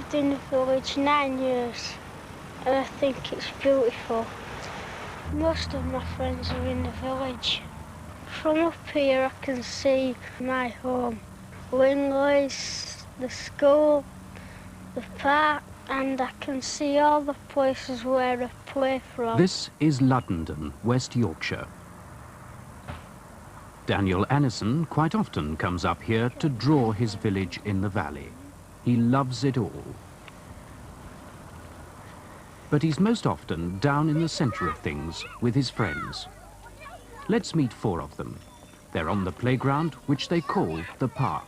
lived in the village 9 years, and I think it's beautiful. Most of my friends are in the village. From up here I can see my home, Wingley's, the school, the park, and I can see all the places where I play from. This is Luddenden, West Yorkshire. Daniel Annison quite often comes up here to draw his village in the valley. He loves it all. But he's most often down in the centre of things with his friends. Let's meet 4 of them. They're on the playground, which they call the park.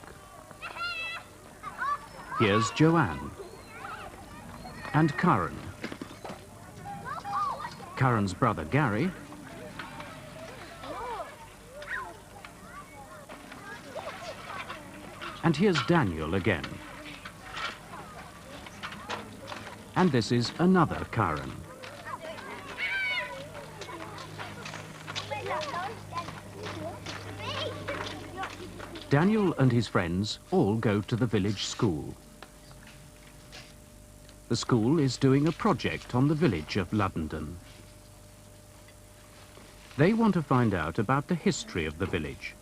Here's Joanne and Karen, Karen's brother Gary, and here's Daniel again. And this is another Karen. Daniel and his friends all go to the village school. The school is doing a project on the village of Luddenden. They want to find out about the history of the village.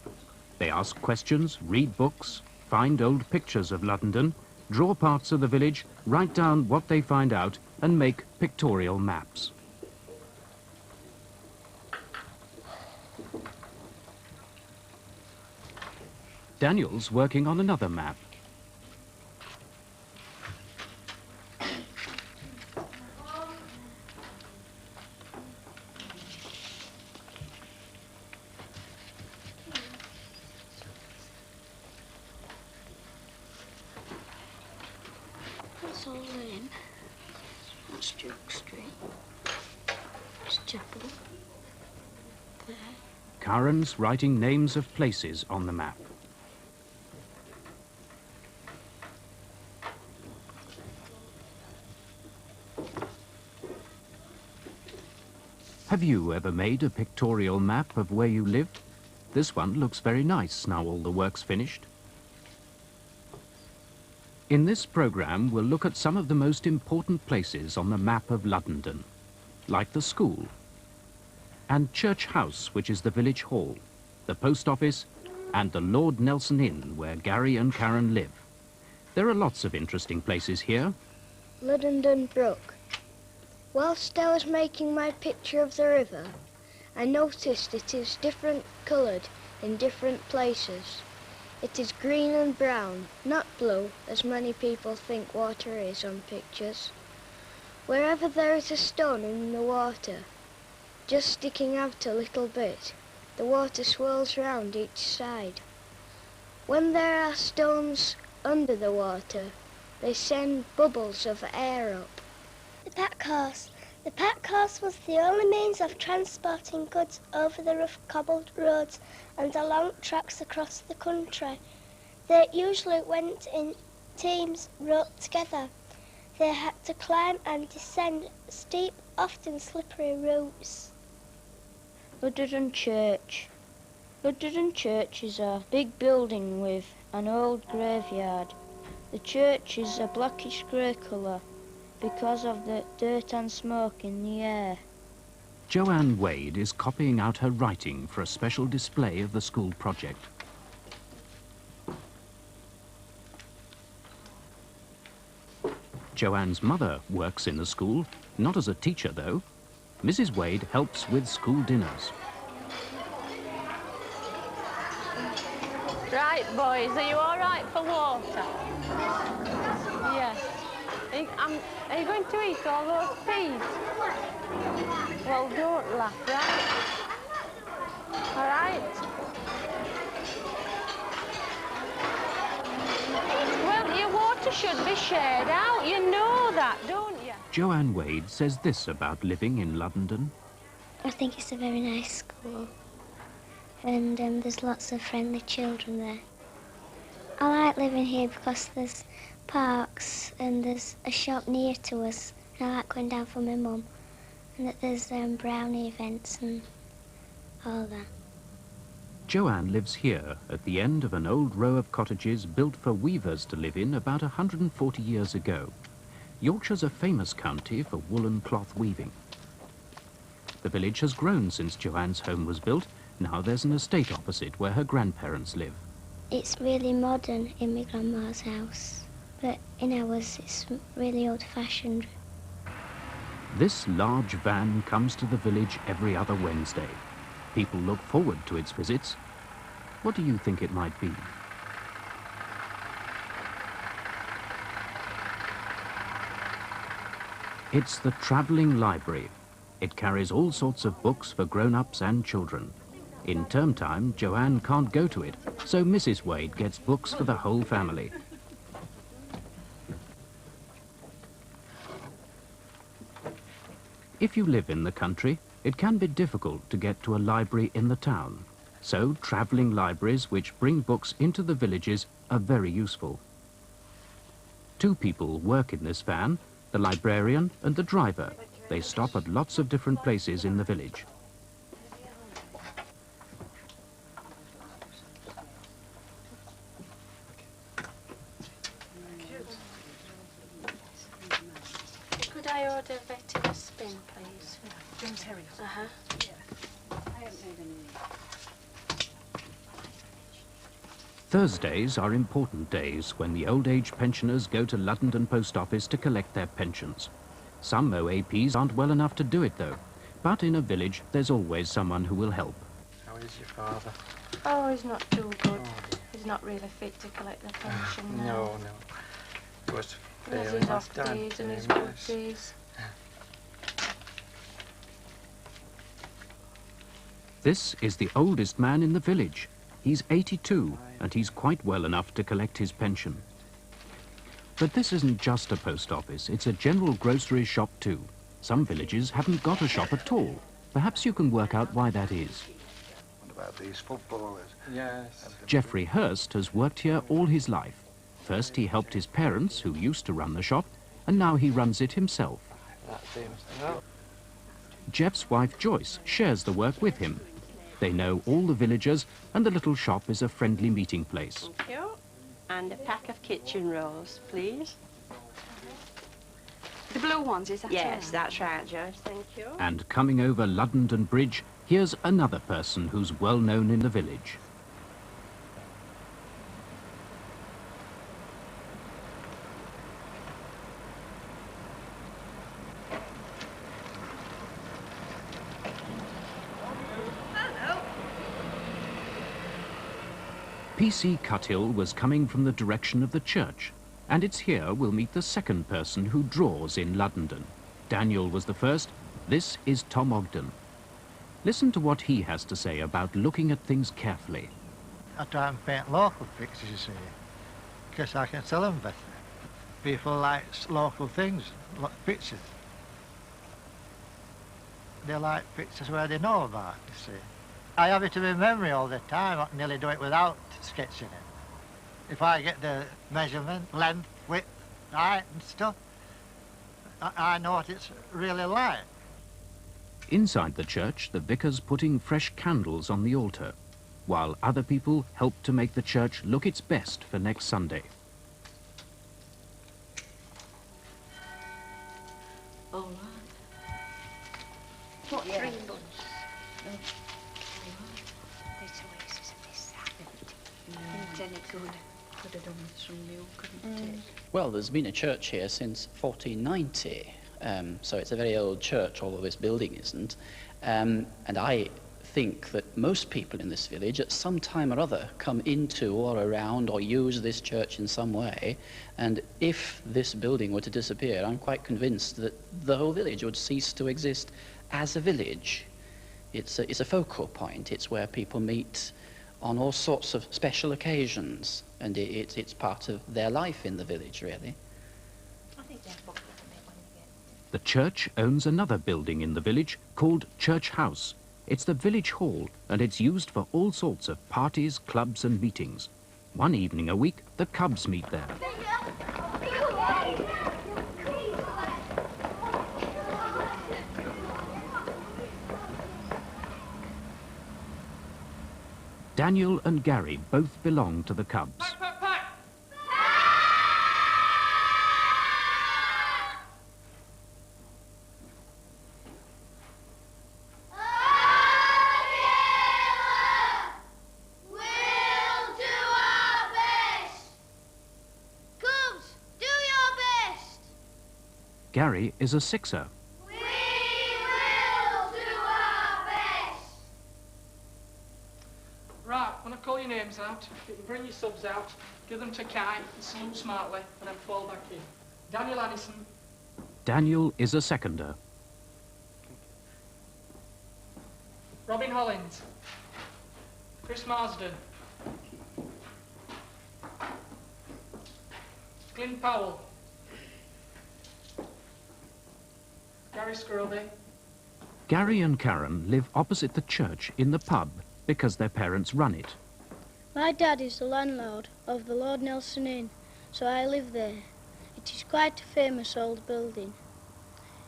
They ask questions, read books, find old pictures of Luddenden, draw parts of the village, write down what they find out, and make pictorial maps. Daniel's working on another map. That's all in. That's Duke Street. It's Chapel. There. Karen's writing names of places on the map. Have you ever made a pictorial map of where you live? This one looks very nice now all the work's finished. In this programme, we'll look at some of the most important places on the map of Luddenden, like the school, and Church House, which is the village hall, the post office, and the Lord Nelson Inn, where Gary and Karen live. There are lots of interesting places here. Luddenden Brook. Whilst I was making my picture of the river, I noticed it is different coloured in different places. It is green and brown, not blue, as many people think water is on pictures. Wherever there is a stone in the water, just sticking out a little bit, the water swirls round each side. When there are stones under the water, they send bubbles of air up. The pack horse. The pack horse was the only means of transporting goods over the rough cobbled roads and along tracks across the country. They usually went in teams roped together. They had to climb and descend steep, often slippery routes. Luddenden Church. Luddenden Church is a big building with an old graveyard. The church is a blackish grey colour because of the dirt and smoke in the air. Joanne Wade is copying out her writing for a special display of the school project. Joanne's mother works in the school, not as a teacher though. Mrs. Wade helps with school dinners. Right, boys, are you all right for water? Yes. Are you going to eat all those peas? Well, don't laugh, right? All right? Well, your water should be shared out. You know that, don't you? Joanne Wade says this about living in Luddenden. I think it's a very nice school, and there's lots of friendly children there. I like living here because there's parks and there's a shop near to us, and I like going down for my mum, and that there's brownie events and all that. Joanne lives here at the end of an old row of cottages built for weavers to live in about 140 years ago. Yorkshire's a famous county for woolen cloth weaving. The village has grown since Joanne's home was built. Now there's an estate opposite where her grandparents live. It's really modern in my grandma's house, but in ours it's really old-fashioned. This large van comes to the village every other Wednesday. People look forward to its visits. What do you think it might be? It's the travelling library. It carries all sorts of books for grown-ups and children. In term time, Joanne can't go to it, so Mrs. Wade gets books for the whole family. If you live in the country, it can be difficult to get to a library in the town. So travelling libraries which bring books into the villages are very useful. 2 people work in this van, the librarian and the driver. They stop at lots of different places in the village. Could I order a bit of a spin, please? James Herring. Uh-huh. I haven't made any. Thursdays are important days when the old age pensioners go to Luddenden post office to collect their pensions. Some OAPs aren't well enough to do it though, but in a village there's always someone who will help. How is your father? Oh, he's not too good. Oh. He's not really fit to collect the pension now. No. It was There's failing his last off time. days and his Very good nice. days. This is the oldest man in the village. He's 82 and he's quite well enough to collect his pension. But this isn't just a post office, it's a general grocery shop too. Some villages haven't got a shop at all. Perhaps you can work out why that is. What about these footballers? Yes. Jeffrey Hurst has worked here all his life. First he helped his parents, who used to run the shop, and now he runs it himself. That seems to know. Jeff's wife Joyce shares the work with him. They know all the villagers, and the little shop is a friendly meeting place. Thank you. And a pack of kitchen rolls, please. The blue ones, is that Yes, right? that's right, Joyce. Thank you. And coming over Luddenden Bridge, here's another person who's well known in the village. P.C. Cuthill was coming from the direction of the church, and it's here we'll meet the second person who draws in Luddenden. Daniel was the first. This is Tom Ogden. Listen to what he has to say about looking at things carefully. I try and paint local pictures, you see, because I can sell them better. People like local things, pictures. They like pictures where they know about, you see. I have it in my memory all the time. I can nearly do it without sketching it. If I get the measurement, length, width, height and stuff, I know what it's really like. Inside the church, the vicar's putting fresh candles on the altar, while other people help to make the church look its best for next Sunday. All right. What, Yeah. 3 months? Then it could have done with some new, couldn't it? Well, there's been a church here since 1490, so it's a very old church, although this building isn't. And I think that most people in this village at some time or other come into or around or use this church in some way. And if this building were to disappear, I'm quite convinced that the whole village would cease to exist as a village. It's a focal point. It's where people meet on all sorts of special occasions, and it's part of their life in the village, really. The church owns another building in the village called Church House. It's the village hall, and it's used for all sorts of parties, clubs and meetings. One evening a week, the Cubs meet there. Daniel and Gary both belong to the Cubs. Gary is a sixer. We will do our best. Right, when I call your names out, you can bring your subs out, give them to Kai, and salute smartly, and then fall back in. Daniel Addison. Daniel is a seconder. Robin Hollins. Chris Marsden. Glyn Powell. Gary Scroby. Gary and Karen live opposite the church in the pub because their parents run it. My dad is the landlord of the Lord Nelson Inn, so I live there. It is quite a famous old building.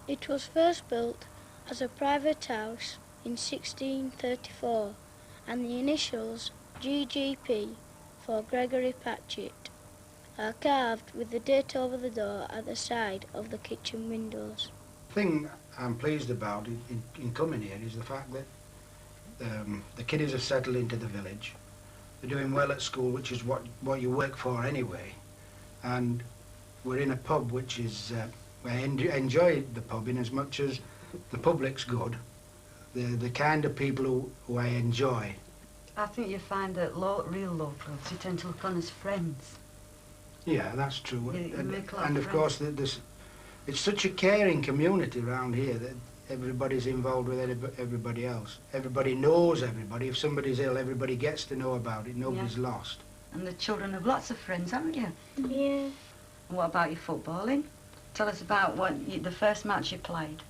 It was first built as a private house in 1634, and the initials GGP for Gregory Patchett are carved with the date over the door at the side of the kitchen windows. The thing I'm pleased about in coming here is the fact that the kiddies have settled into the village. They're doing well at school, which is what you work for anyway. And we're in a pub which is, I enjoy the pub in as much as the public's good. They're the kind of people who I enjoy. I think you find that real locals, you tend to look on as friends. Yeah, that's true. You make a lot and of of course, it's such a caring community around here that everybody's involved with everybody else. Everybody knows everybody. If somebody's ill, everybody gets to know about it. Nobody's lost. And the children have lots of friends, haven't you? Yeah. And what about your footballing? Tell us about the first match you played.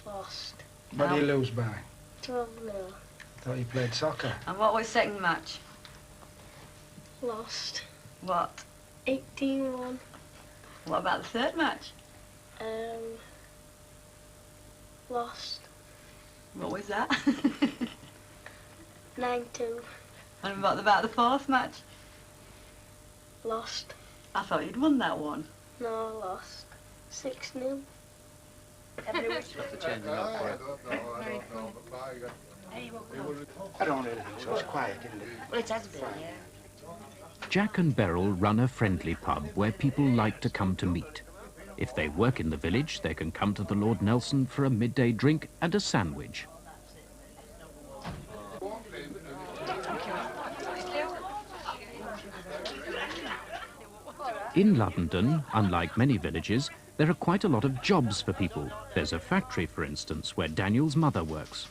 Lost. What do you lose by? 12-0. I thought you played soccer. And what was second match? Lost. What? 18-1. What about the third match? Lost. What was that? 9-2. And what about the fourth match? Lost. I thought you'd won that one. No, lost. 6-0. I don't really think so. It's quiet, isn't it? Well, it has been, yeah. Jack and Beryl run a friendly pub where people like to come to meet. If they work in the village, they can come to the Lord Nelson for a midday drink and a sandwich. In Luddenden, unlike many villages, there are quite a lot of jobs for people. There's a factory, for instance, where Daniel's mother works.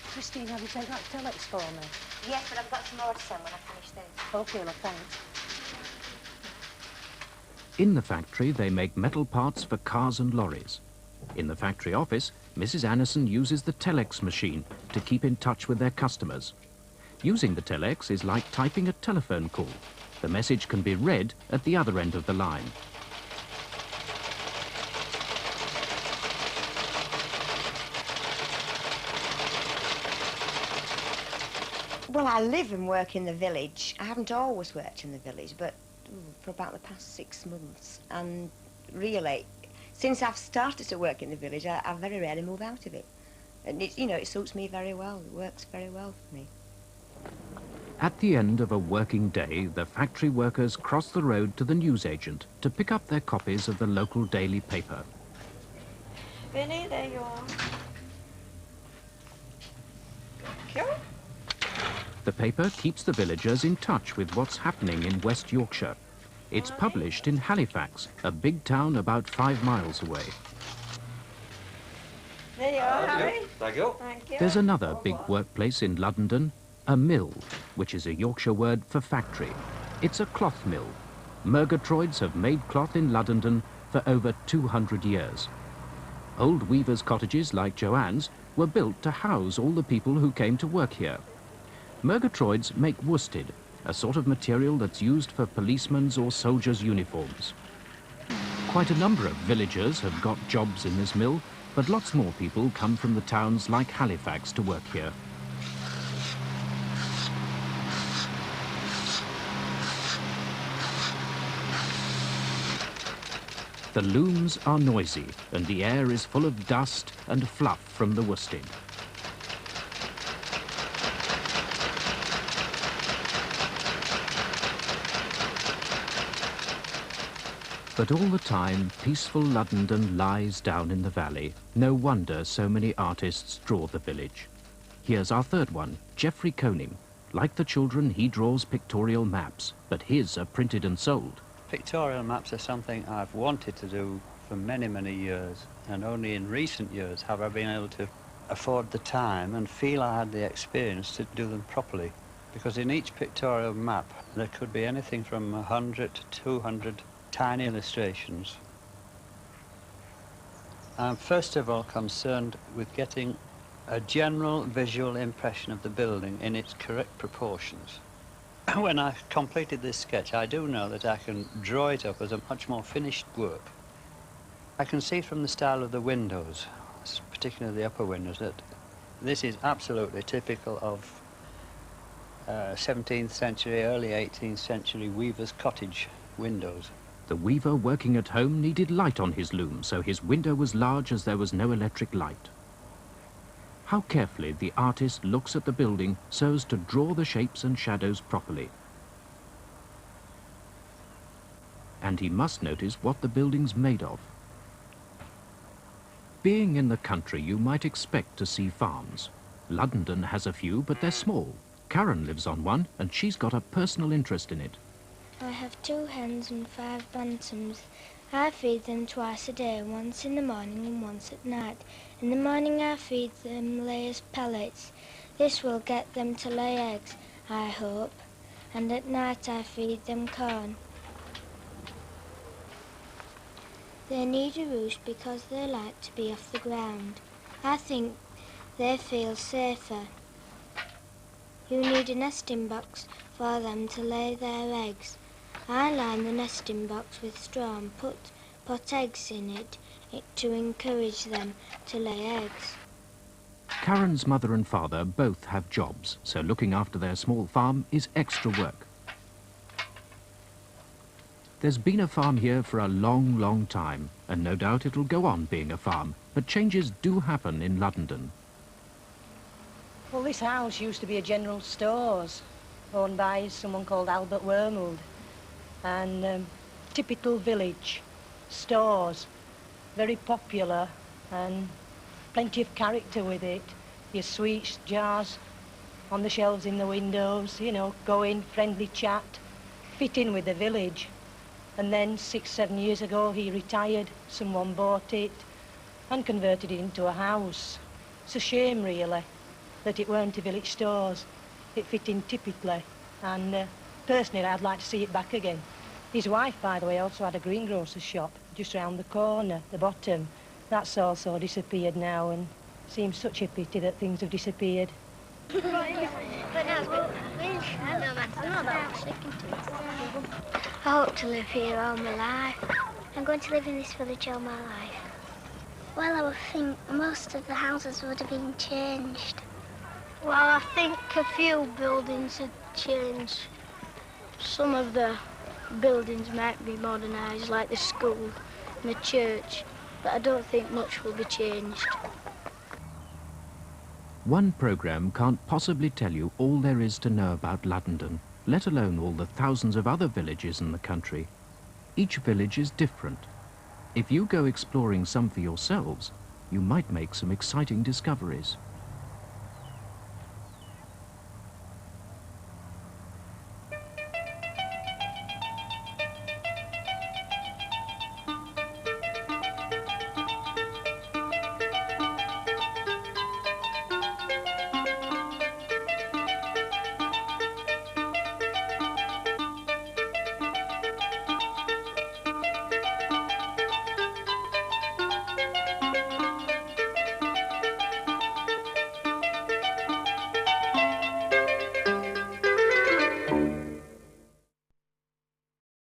Christine, have you taken that telex for me? Yes, but I've got some more to send when I finish this. Okay, well, thanks. In the factory, they make metal parts for cars and lorries. In the factory office, Mrs. Annison uses the telex machine to keep in touch with their customers. Using the telex is like typing a telephone call. The message can be read at the other end of the line. Well, I live and work in the village. I haven't always worked in the village, but for about the past 6 months. And really, since I've started to work in the village, I very rarely move out of it. And it suits me very well. It works very well for me. At the end of a working day, the factory workers cross the road to the newsagent to pick up their copies of the local daily paper. Vinny, there you are. Thank you. The paper keeps the villagers in touch with what's happening in West Yorkshire. It's published in Halifax, a big town about 5 miles away. There you are, Harry. Thank you. Thank you. There's another big workplace in Luddenden, a mill, which is a Yorkshire word for factory. It's a cloth mill. Murgatroyds have made cloth in Luddenden for over 200 years. Old weavers' cottages like Joanne's were built to house all the people who came to work here. Murgatroyds make worsted, a sort of material that's used for policemen's or soldiers' uniforms. Quite a number of villagers have got jobs in this mill, but lots more people come from the towns like Halifax to work here. The looms are noisy, and the air is full of dust and fluff from the worsted. But all the time, peaceful Luddenden lies down in the valley. No wonder so many artists draw the village. Here's our third one, Geoffrey Conan. Like the children, he draws pictorial maps, but his are printed and sold. Pictorial maps are something I've wanted to do for many, many years, and only in recent years have I been able to afford the time and feel I had the experience to do them properly. Because in each pictorial map, there could be anything from 100 to 200 tiny illustrations. I'm first of all concerned with getting a general visual impression of the building in its correct proportions. When I've completed this sketch, I do know that I can draw it up as a much more finished work. I can see from the style of the windows, particularly the upper windows, that this is absolutely typical of 17th century, early 18th century weaver's cottage windows. The weaver working at home needed light on his loom, so his window was large as there was no electric light. How carefully the artist looks at the building so as to draw the shapes and shadows properly. And he must notice what the building's made of. Being in the country, you might expect to see farms. Luddenden has a few, but they're small. Karen lives on one, and she's got a personal interest in it. I have 2 hens and 5 bantams. I feed them twice a day, once in the morning and once at night. In the morning I feed them layers pellets. This will get them to lay eggs, I hope. And at night I feed them corn. They need a roost because they like to be off the ground. I think they feel safer. You need a nesting box for them to lay their eggs. I line the nesting box with straw and put eggs in it to encourage them to lay eggs. Karen's mother and father both have jobs, so looking after their small farm is extra work. There's been a farm here for a long, long time, and no doubt it'll go on being a farm, but changes do happen in Luddenden. Well, this house used to be a general stores, owned by someone called Albert Wormald. And typical village stores, very popular and plenty of character with it. Your sweets jars on the shelves in the windows, you know, go in, friendly chat, fit in with the village. And then 6-7 years ago he retired, someone bought it and converted it into a house. It's a shame really that it weren't a village stores. It fit in typically, and personally I'd like to see it back again. His wife, by the way, also had a greengrocer's shop just round the corner, the bottom. That's also disappeared now, and seems such a pity that things have disappeared. I hope to live here all my life. I'm going to live in this village all my life. Well, I would think most of the houses would have been changed. Well, I think a few buildings had changed. Some of the buildings might be modernised, like the school and the church, but I don't think much will be changed. One programme can't possibly tell you all there is to know about Luddenden, let alone all the thousands of other villages in the country. Each village is different. If you go exploring some for yourselves, you might make some exciting discoveries.